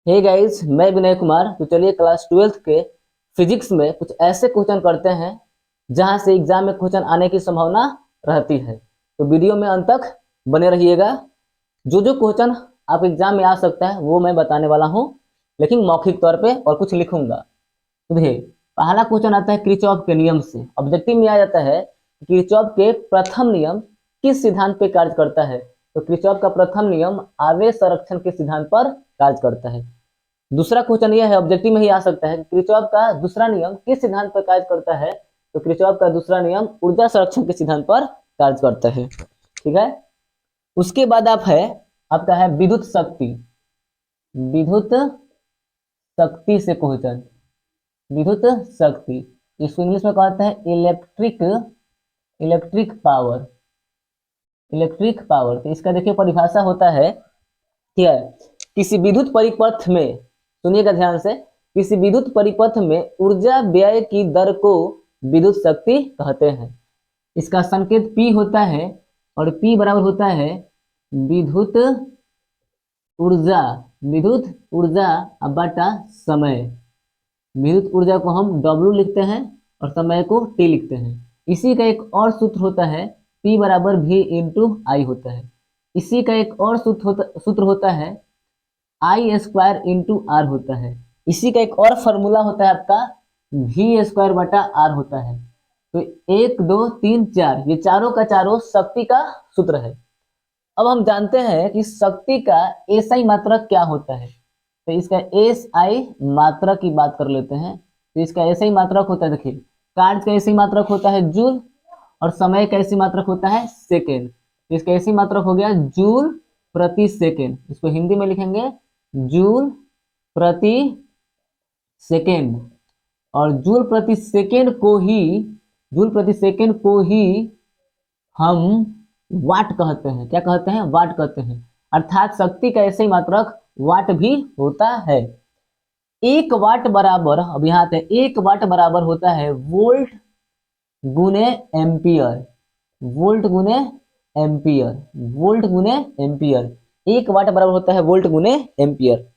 Hey guys, मैं विनय कुमार। तो चलिए क्लास 12th के फिजिक्स में कुछ ऐसे क्वेश्चन करते हैं जहां से एग्जाम में क्वेश्चन आने की संभावना रहती है। तो वीडियो में अंत तक बने रहिएगा। जो जो क्वेश्चन आप एग्जाम में आ सकता है वो मैं बताने वाला हूँ, लेकिन मौखिक तौर पे और कुछ लिखूंगा। तो देखिए, पहला क्वेश्चन आता है किरचॉफ के नियम से। ऑब्जेक्टिव में आ जाता है कि किरचॉफ के प्रथम नियम किस सिद्धांत पे कार्य करता है। तो किरचॉफ का प्रथम नियम आवेश संरक्षण के सिद्धांत पर कार्य करता है। दूसरा क्वेश्चन यह है, ऑब्जेक्टिव में ही आ सकता है, किरचॉफ का दूसरा नियम किस सिद्धांत पर कार्य करता है। तो किरचॉफ का दूसरा नियम ऊर्जा संरक्षण के सिद्धांत पर कार्य करता है। ठीक है। उसके बाद आपका है विद्युत शक्ति। विद्युत शक्ति से क्वेश्चन, विद्युत शक्ति, इसको इंग्लिश में कहते हैं electric electric power. Electric power, तो इसका देखिए परिभाषा होता है, ठीक है। किसी विद्युत परिपथ में, सुनिएगा ध्यान से, किसी विद्युत परिपथ में ऊर्जा व्यय की दर को विद्युत शक्ति कहते हैं। इसका संकेत P होता है और P बराबर होता है विद्युत ऊर्जा, विद्युत ऊर्जा बटा समय। विद्युत ऊर्जा को हम W लिखते हैं और समय को T लिखते हैं। इसी का एक और सूत्र होता है P बराबर V इंटू आई होता है। इसी का एक और सूत्र होता है आई स्क्वायर इंटू आर होता है। इसी का एक और फॉर्मूला होता है आपका V स्क्वायर बटा आर होता है। तो 1 2 3 4, ये चारों का चारों शक्ति का सूत्र है। अब हम जानते हैं कि शक्ति का एसआई मात्रक क्या होता है। तो इसका एसआई मात्रक की बात कर लेते हैं। तो इसका एसआई मात्रक होता है, देखिए, कार्य का एसआई मात्रक होता है जूल और समय का एसआई मात्रक होता है सेकेंड। तो इसका एसआई मात्रक हो गया जूल प्रति सेकेंड। इसको हिंदी में लिखेंगे जूल प्रति सेकेंड। और जूल प्रति सेकेंड को ही हम वाट कहते हैं। क्या कहते हैं? वाट कहते हैं। अर्थात शक्ति का ऐसे ही मात्रक वाट भी होता है। 1 वाट बराबर, अब यहाँ आते हैं, 1 वाट बराबर होता है वोल्ट गुने एम्पियर। वोल्ट गुने एम्पियर, वोल्ट गुने एम्पियर। 1 वाट बराबर होता है वोल्ट गुने एम्पियर।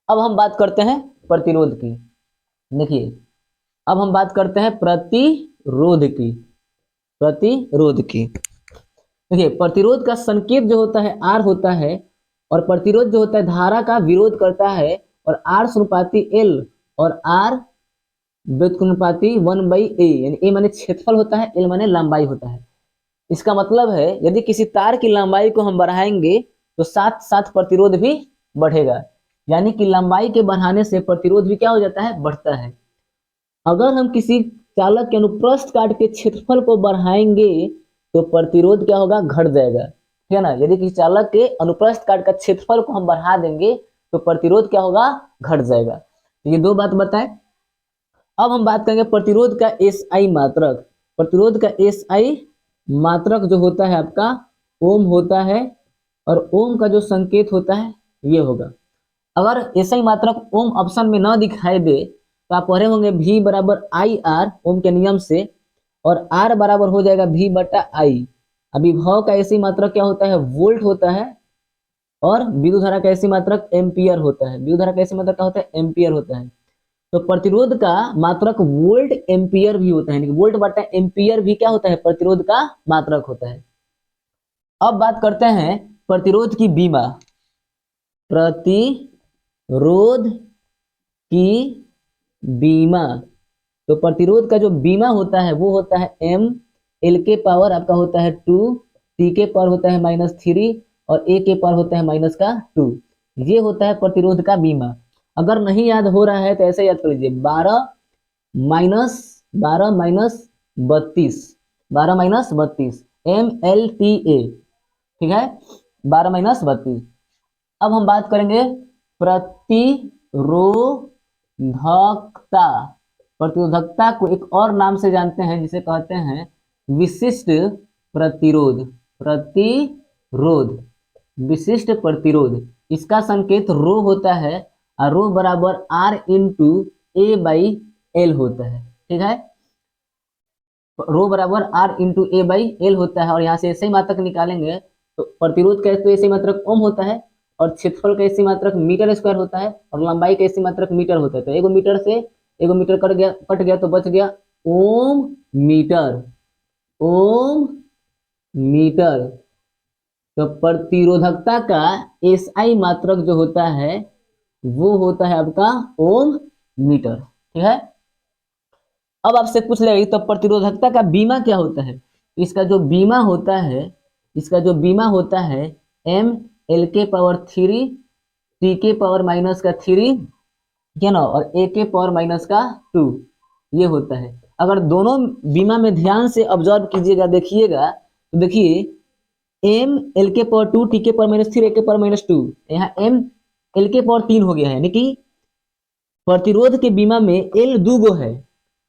अब हम बात करते हैं प्रतिरोध की। देखिए, अब हम बात करते हैं प्रतिरोध की। प्रतिरोध की, देखिए, प्रतिरोध का संकेत जो होता है आर होता है, और प्रतिरोध जो होता है धारा का विरोध करता है। और आर समानुपाती एल और आर व्युत्क्रमानुपाती 1/a, यानी ए माने क्षेत्रफल होता है, एल माने लंबाई होता है। इसका मतलब है यदि किसी तार की लंबाई को हम बढ़ाएंगे तो साथ साथ प्रतिरोध भी बढ़ेगा। यानी कि लंबाई के बढ़ाने से प्रतिरोध भी क्या हो जाता है? बढ़ता है। अगर हम किसी चालक के अनुप्रस्थ काट के क्षेत्रफल को बढ़ाएंगे तो प्रतिरोध क्या होगा? घट जाएगा। ठीक है ना। यदि किसी चालक के अनुप्रस्थ काट का क्षेत्रफल को हम बढ़ा देंगे तो प्रतिरोध क्या होगा? घट जाएगा। तो ये दो बात बताएं। अब हम बात करेंगे प्रतिरोध का एसआई मात्रक। प्रतिरोध का एसआई मात्रक जो होता है आपका ओम होता है, और ओम का जो संकेत होता है ये होगा। अगर एसआई मात्रक ओम ऑप्शन में ना दिखाई दे तो आप पढ़े होंगे V बराबर आई आर ओम के नियम से, और R बराबर हो जाएगा V बटा आई। अभी विभव का एसआई मात्रक क्या होता है? वोल्ट होता है। और विद्युत धारा का एसआई मात्रक एम्पियर होता है। विद्युत धारा का एसआई मात्रक क्या होता है? एम्पियर होता है। तो प्रतिरोध का मात्रक वोल्ट एम्पियर भी होता है, वोल्ट बटा एम्पियर भी क्या होता है? प्रतिरोध का मात्रक होता है। अब बात करते हैं प्रतिरोध की बीमा। प्रतिरोध की बीमा, तो प्रतिरोध का जो बीमा होता है वो होता है m, l के पावर आपका होता है 2, t के पावर होता है -3, और a के पावर होता है -2। ये होता है प्रतिरोध का बीमा। अगर नहीं याद हो रहा है तो ऐसे याद कर लीजिए, 12 माइनस 32 MLTA। ठीक है, 12 - 32। अब हम बात करेंगे प्रतिरोधकता। प्रतिरोधकता को एक और नाम से जानते हैं जिसे कहते हैं विशिष्ट प्रतिरोध। प्रतिरोध, विशिष्ट प्रतिरोध, इसका संकेत रो होता है, और रो बराबर R इंटू A/L होता है। ठीक है, रो बराबर R इंटू A/L होता है। और यहाँ से ऐसे ही मात्रक निकालेंगे तो प्रतिरोध का तो ऐसे मात्रक ओम होता है, और क्षेत्रफल का इसी मात्रक मीटर स्क्वायर होता है और लंबाई का इसी मात्रक मीटर होता है। तो एगो मीटर से एगो मीटर कट गया तो बच गया ओम मीटर। ओम मीटर। तो प्रतिरोधकता का एसआई मात्रक जो होता है वो होता है आपका ओम मीटर। ठीक है। अब आपसे पूछ लेगी तो प्रतिरोधकता का बीमा क्या होता है। इसका जो बीमा होता है, इसका जो बीमा होता है एम एल के पावर 3 टी के पावर माइनस का 3, ठीक है ना, और ए के पावर माइनस का 2, ये होता है। अगर दोनों बीमा में ध्यान से ऑब्जर्व कीजिएगा, देखिएगा तो देखिए एम एल के पावर 2 टी के पावर माइनस 3 ए के पावर माइनस 2, यहाँ एम एल के पावर 3 हो गया है, यानी कि प्रतिरोध के बीमा में एल 2 गो है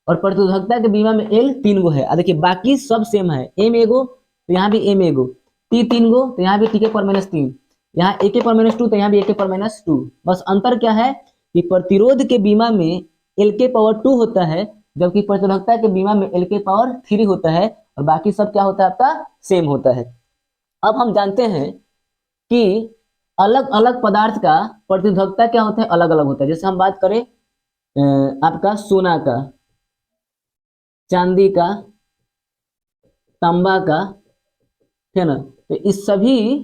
और प्रतिरोधकता के बीमा में एल 3 गो है। देखिए बाकी सब सेम है, एम एगो तो यहाँ भी एम एगो, टी 3 गो तो यहाँ भी टी के पावर माइनस 3, यहाँ ए के पावर माइनस 2 तो यहाँ भी ए के पावर माइनस 2। बस अंतर क्या है कि प्रतिरोध के बीमा में एल के पावर 2 होता है जबकि प्रतिरोधकता के बीमा में एल के पावर 3 होता है और बाकी सब क्या होता है आपका सेम होता है। अब हम जानते हैं कि अलग अलग पदार्थ का प्रतिरोधकता क्या होता है, अलग अलग होता है। जैसे हम बात करें आपका सोना का, चांदी का, तांबा का, है ना, तो इस सभी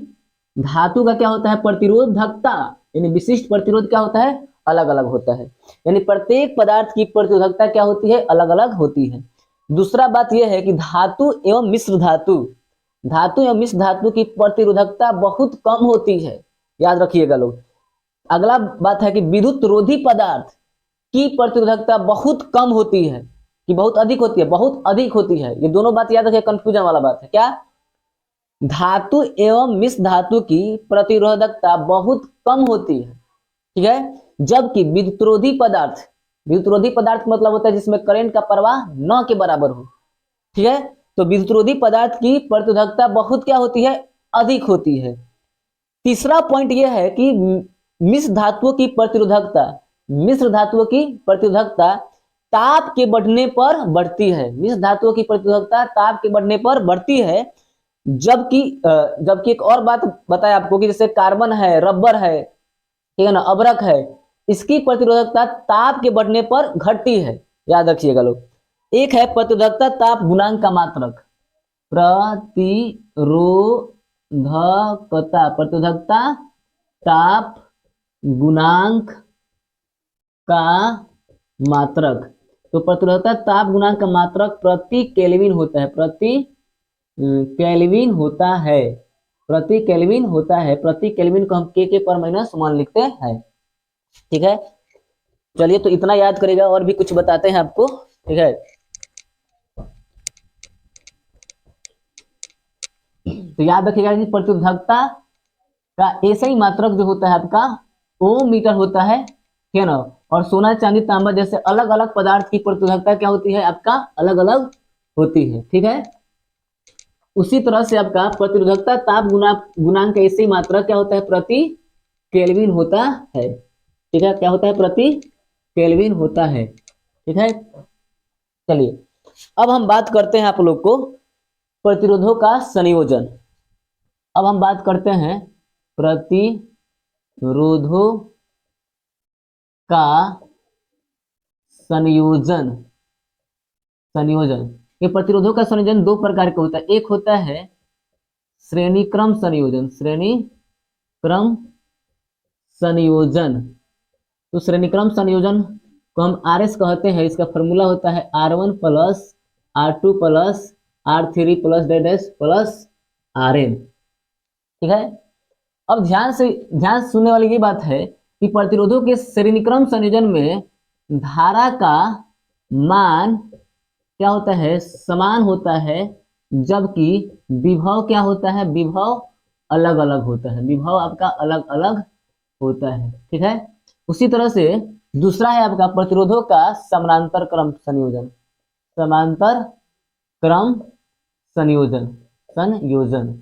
धातु का क्या होता है प्रतिरोधकता, यानी विशिष्ट प्रतिरोध क्या होता है अलग अलग होता है। यानी प्रत्येक पदार्थ की प्रतिरोधकता क्या होती है अलग अलग होती है। दूसरा बात यह है कि धातु एवं मिश्र धातु, धातु एवं मिश्र धातु की प्रतिरोधकता बहुत कम होती है, याद रखिएगा लोग। अगला बात है कि विद्युत रोधी पदार्थ की प्रतिरोधकता बहुत कम होती है, कि बहुत अधिक होती है, बहुत अधिक होती है। ये दोनों बात याद रखिए, कंफ्यूजन वाला बात है। क्या धातु एवं मिश्र धातु की प्रतिरोधकता बहुत कम होती है, ठीक है, जबकि विद्युतरोधी पदार्थ, विद्युतरोधी पदार्थ मतलब होता है जिसमें करंट का प्रवाह न के बराबर हो, ठीक है, तो विद्युतरोधी पदार्थ की प्रतिरोधकता बहुत क्या होती है अधिक होती है। तीसरा पॉइंट यह है कि मिश्र धातुओं की प्रतिरोधकता, मिश्र धातुओं की प्रतिरोधकता ताप के बढ़ने पर बढ़ती है। मिश्र धातुओं की प्रतिरोधकता ताप के बढ़ने पर बढ़ती है, जबकि एक और बात बताया आपको कि जैसे कार्बन है, रबर है, ठीक है ना, अभ्रक है, इसकी प्रतिरोधकता ताप के बढ़ने पर घटती है, याद रखिएगा लोग। एक है प्रतिरोधकता ताप गुणांक का मात्रक, प्रतिरोधकता, प्रतिरोधकता ताप गुणांक का मात्रक। तो प्रतिरोधकता ताप गुणांक का मात्रक प्रति केल्विन होता है, प्रति केल्विन होता है, प्रति केल्विन होता है। प्रति केल्विन को हम के पर माइनस 1 लिखते हैं, ठीक है। चलिए तो इतना याद करेगा, और भी कुछ बताते हैं आपको, ठीक है। तो याद रखिएगा कि प्रतिरोधकता का ऐसा ही मात्रक जो होता है आपका ओम मीटर होता है, ठीक है ना। और सोना चांदी तांबा जैसे अलग अलग पदार्थ की प्रतिरोधकता क्या होती है आपका अलग अलग होती है, ठीक है। उसी तरह से आपका प्रतिरोधकता ताप गुणांक का ऐसे ही मात्रक क्या होता है प्रति केल्विन होता है, ठीक है, क्या होता है प्रति केल्विन होता है, ठीक है। चलिए अब हम बात करते हैं आप लोग को प्रतिरोधों का संयोजन। अब हम बात करते हैं प्रतिरोधों का संयोजन। संयोजन, ये प्रतिरोधों का संयोजन दो प्रकार का होता है। एक होता है श्रेणी क्रम संयोजन, श्रेणी क्रम संयोजन। तो श्रेणी क्रम संयोजन को हम RS कहते हैं। इसका फॉर्मूला होता है R1 plus R2 plus R3 plus dash plus Rn, ठीक है। अब ध्यान सुनने वाली ये बात है कि प्रतिरोधों के श्रेणीक्रम संयोजन में धारा का मान क्या होता है समान होता है, जबकि विभव क्या होता है विभव अलग अलग होता है, विभव आपका अलग अलग होता है, ठीक है। उसी तरह से दूसरा है आपका प्रतिरोधों का समांतर क्रम संयोजन, समांतर क्रम संयोजन, संयोजन।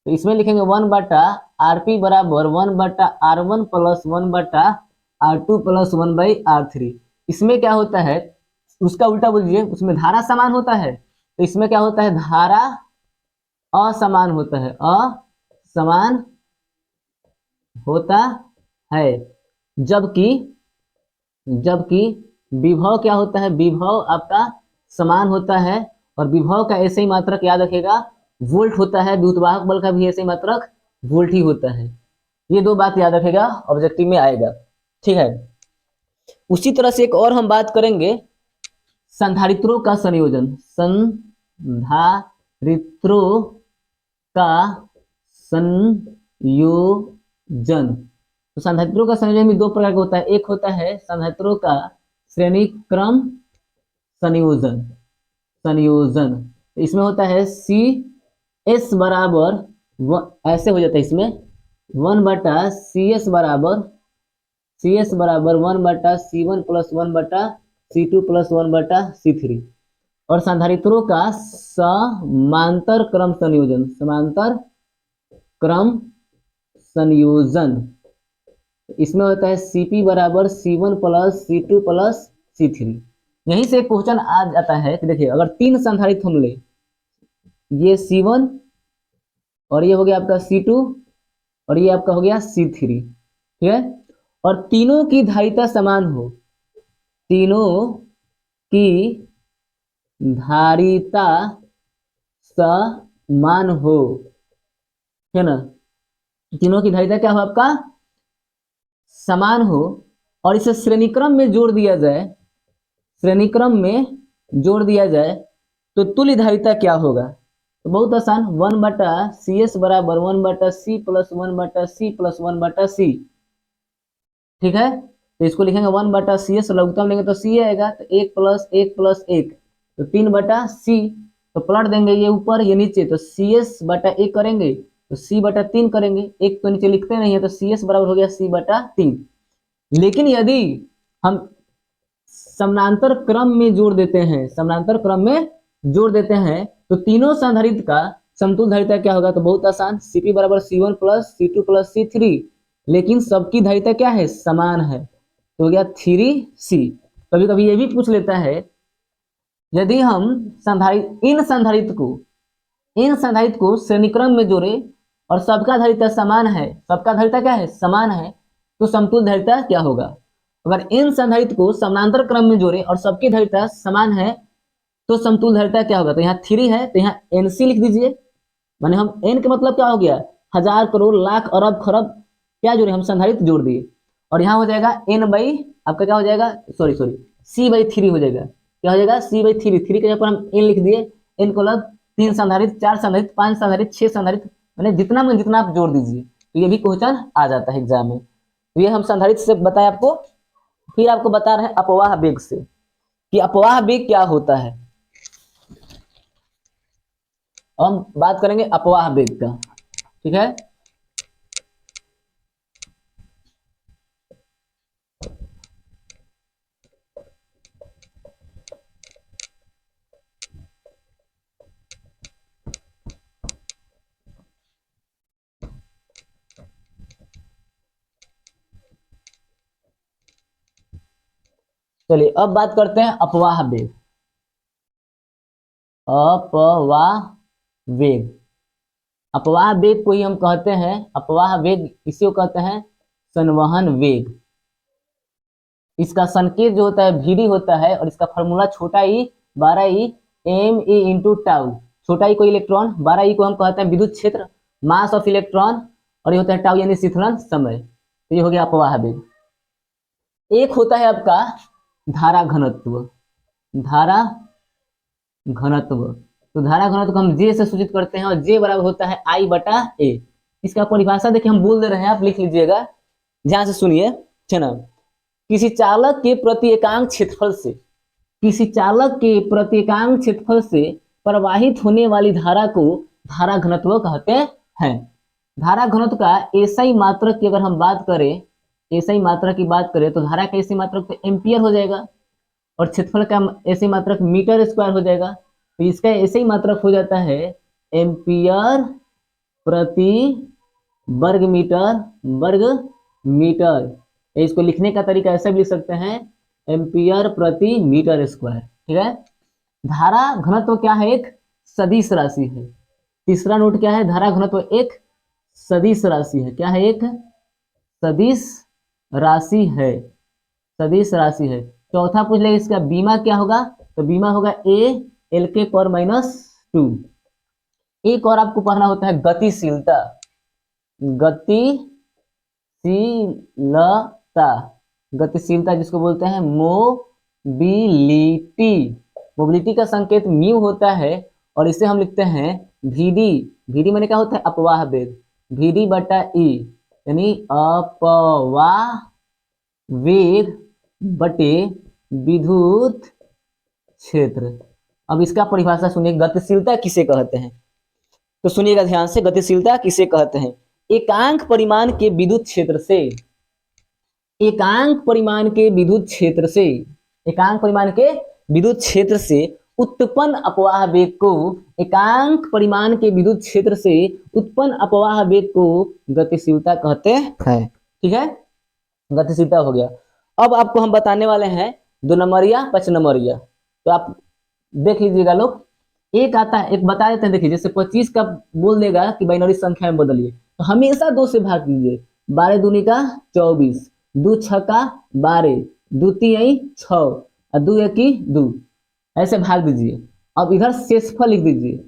तो इसमें लिखेंगे 1/Rp बराबर 1/R1 plus 1/R2 plus 1/R3। इसमें क्या होता है उसका उल्टा बोलिए, उसमें धारा समान होता है तो इसमें क्या होता है धारा असमान होता है, असमान होता है। जबकि जबकि विभव क्या होता है, विभव आपका समान होता है, और विभव का ऐसे ही मात्रक याद रखेगा वोल्ट होता है, द्युतिवाहक बल का भी ऐसे ही मात्रक वोल्ट ही होता है। ये दो बात याद रखेगा, ऑब्जेक्टिव में आएगा। ठीक है, उसी तरह से एक और हम बात करेंगे, संधारित्रों का संयोजन। संधारित्रों का संयोजन। तो संधारित्रों का संयोजन भी दो प्रकार का होता है। एक होता है संधारित्रों का श्रेणी क्रम संयोजन। संयोजन इसमें होता है सी एस बराबर ऐसे हो जाता है इसमें 1/CS = 1/C1 + 1/C2 + 1/C3। और संधारित्रों का समांतर क्रम संयोजन। समांतर क्रम संयोजन इसमें होता है CP = C1 + C2 + C3। यहीं से एक क्वेश्चन आ जाता है कि देखिए, अगर तीन संधारित्र हम ले, ये C1 और ये हो गया आपका C2 और ये आपका हो गया C3, ठीक है, और तीनों की धारिता समान हो, तीनों की धारिता समान हो, है ना, तीनों की धारिता क्या हो आपका, समान हो, और इसे श्रेणीक्रम में जोड़ दिया जाए, श्रेणीक्रम में जोड़ दिया जाए, तो तुल्य धारिता क्या होगा। तो बहुत आसान, 1/CS = 1/C + 1/C + 1/C। ठीक है, तो इसको लिखेंगे 1/CS, लघुत्तम लेंगे तो C आएगा, तो 1 + 1 + 1 तो 3/C। तो पलट देंगे ये ऊपर ये नीचे, तो CS/1 करेंगे तो C/3 करेंगे, एक तो नीचे लिखते नहीं है, तो CS बराबर हो गया C/3। लेकिन यदि हम समानांतर क्रम में जोड़ देते हैं, समानांतर क्रम में जोड़ देते हैं, तो तीनों संधारित्र का समतुल्य धारिता क्या होगा। तो बहुत आसान, CP = C1 + C2 + C3, लेकिन सबकी धारिता क्या है, समान है, तो हो गया 3C। कभी कभी ये भी पूछ लेता है, यदि हम इन संधारित्र को श्रेणीक्रम में जोड़े और सबका धारिता समान है, सबका धारिता क्या है, समान है, तो समतुल्य धारिता क्या होगा। अगर इन संधारित्र को समानांतर क्रम में जोड़े और सबकी धारिता समान है, तो समतुल्य धारिता क्या होगा। तो यहाँ 3 है, तो यहाँ NC लिख दीजिए, माने हम N का मतलब क्या हो गया, हजार करोड़ लाख अरब खरब, क्या जोड़े, हम संधारित्र जोड़ दिए, और यहाँ हो जाएगा आपका क्या हो जाएगा, सॉरी C/3 हो जाएगा। क्या हो जाएगा, C/3, 3 के जगह पर हम N लिख दिए। N को लग 3 संधारित्र, 4 संधारित्र, 5 संधारित्र, 6 संधारित्र, मैंने जितना आप जोड़ दीजिए, तो ये भी क्वेश्चन आ जाता है एग्जाम में। तो ये हम संधारित्र से बताए आपको। फिर आपको बता रहे हैं अपवाह वेग से, कि अपवाह वेग क्या होता है। हम बात करेंगे अपवाह वेग का, ठीक है। चलिए अब बात करते हैं अपवाह वेग। अपवाह वेग, अपवाह वेग को ही हम कहते हैं, अपवाह वेग इसी को कहते हैं संवहन वेग। इसका संकेत जो होता है VD होता है, और इसका फॉर्मूला छोटा ई 12E me/टाउ। छोटा ई को इलेक्ट्रॉन, 12E को हम कहते हैं विद्युत क्षेत्र, मास ऑफ इलेक्ट्रॉन, और ये होता है टाउ यानी शीतलन समय। तो ये हो गया अपवाह वेग। एक होता है आपका धारा घनत्व। धारा घनत्व, तो धारा घनत्व को हम J से सूचित करते हैं, और J बराबर होता है I/A। इसका परिभाषा देखिए हम बोल दे रहे हैं, आप लिख लीजिएगा, ध्यान से सुनिए, ठीक ना। किसी चालक के प्रति एकांक क्षेत्रफल से, किसी चालक के प्रति एकांक क्षेत्रफल से प्रवाहित होने वाली धारा को धारा घनत्व कहते हैं। धारा घनत्व का एसआई मात्रक की अगर हम बात करें, एसआई मात्रक की बात करें, तो धारा का एसआई मात्रक तो एम्पियर हो जाएगा, और क्षेत्रफल का एसआई मात्रक मीटर स्क्वायर हो जाएगा। तो इसका एसआई मात्रक हो जाता है एम्पियर प्रति वर्ग मीटर। इसको लिखने का तरीका ऐसा भी लिख सकते हैं, एम्पियर प्रति मीटर स्क्वायर, ठीक है। धारा घनत्व क्या है, एक सदिश राशि है। तीसरा नोट क्या है, धारा घनत्व एक सदिश राशि है। क्या है, एक सदिश राशि है, सदिश राशि है। चौथा पूछ लेगा इसका बीमा क्या होगा, तो बीमा होगा ए एल के पर माइनस 2। एक और आपको पढ़ना होता है गतिशीलता, गतिशीलता, गतिशीलता जिसको बोलते हैं मोबिलिटी। मोबिलिटी का संकेत म्यू होता है और इसे हम लिखते हैं भीडी। भीडी माने क्या होता है, अपवाह वेग, भीडी बटा ई, यानी अपवाह वेग बटे विद्युत क्षेत्र। अब इसका परिभाषा सुनिए, गतिशीलता किसे कहते हैं, तो सुनिएगा ध्यान से, गतिशीलता किसे कहते हैं। एकांक परिमाण के विद्युत क्षेत्र से, एकांक परिमाण के विद्युत क्षेत्र से, एकांक परिमाण के विद्युत क्षेत्र से उत्पन्न अपवाह वेग को, एकांक परिमाण के विद्युत क्षेत्र से उत्पन्न अपवाह वेग को गतिशीलता कहते हैं। ठीक है, गतिशीलता हो गया। अब आपको हम बताने वाले हैं 2 नंबरिया 5 नंबरिया, तो आप देख लीजिएगा लोग। एक आता है, एक बता देते हैं, देखिए जैसे 25 का बोल देगा कि बाइनरी संख्या में बदलिए, तो हमेशा 2 से भाग दीजिए। 12 दूनी का 24, 2 छक्का 12, 2 तीन 6 और 2 एकी 2, ऐसे भाग दीजिए। अब इधर शेषफल लिख दीजिए,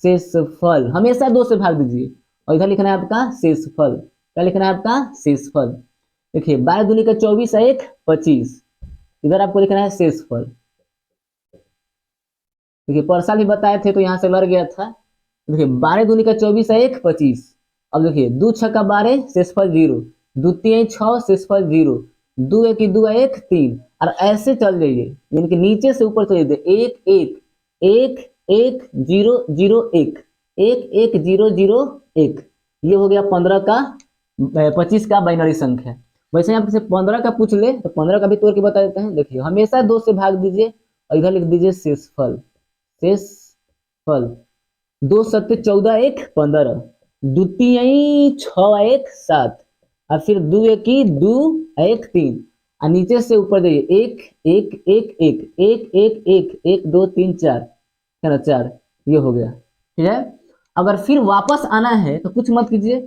शेषफल हमेशा 2 से भाग दीजिए, और इधर लिखना है आपका शेषफल। क्या लिखना है आपका, शेषफल। देखिए 12 दूनी का 24 और 1 25, इधर आपको लिखना है शेषफल। देखिए परसाल भी बताए थे तो यहाँ से लड़ गया था। देखिए 12 दूनी का 24 और 1 25। अब देखिए 2 छक्का 12 शेषफल 0, 2 तीन 6 शेषफल 0, 2 एक 2 1 3, और ऐसे चल जाइए, यानी कि नीचे से ऊपर चले जाइए, 1 1 1 1 0 0 1 1 1 0 0 1। ये हो गया 15 का 25 का बाइनरी संख्या। वैसे यहाँ से 15 का पूछ ले तो 15 का भी तोड़ के बता देते हैं। देखिए हमेशा 2 से भाग दीजिए और इधर लिख दीजिए शेषफल, शेषफल। 2 सत्ते 14 1 15, 2 तीन 6 1 7, और फिर 2 एक 2 1 3, और नीचे से ऊपर जाइए 1 1 1 1 1 1 1 1 2 3 4, है ना 4। ये हो गया, ठीक है। अगर फिर वापस आना है तो कुछ मत कीजिए,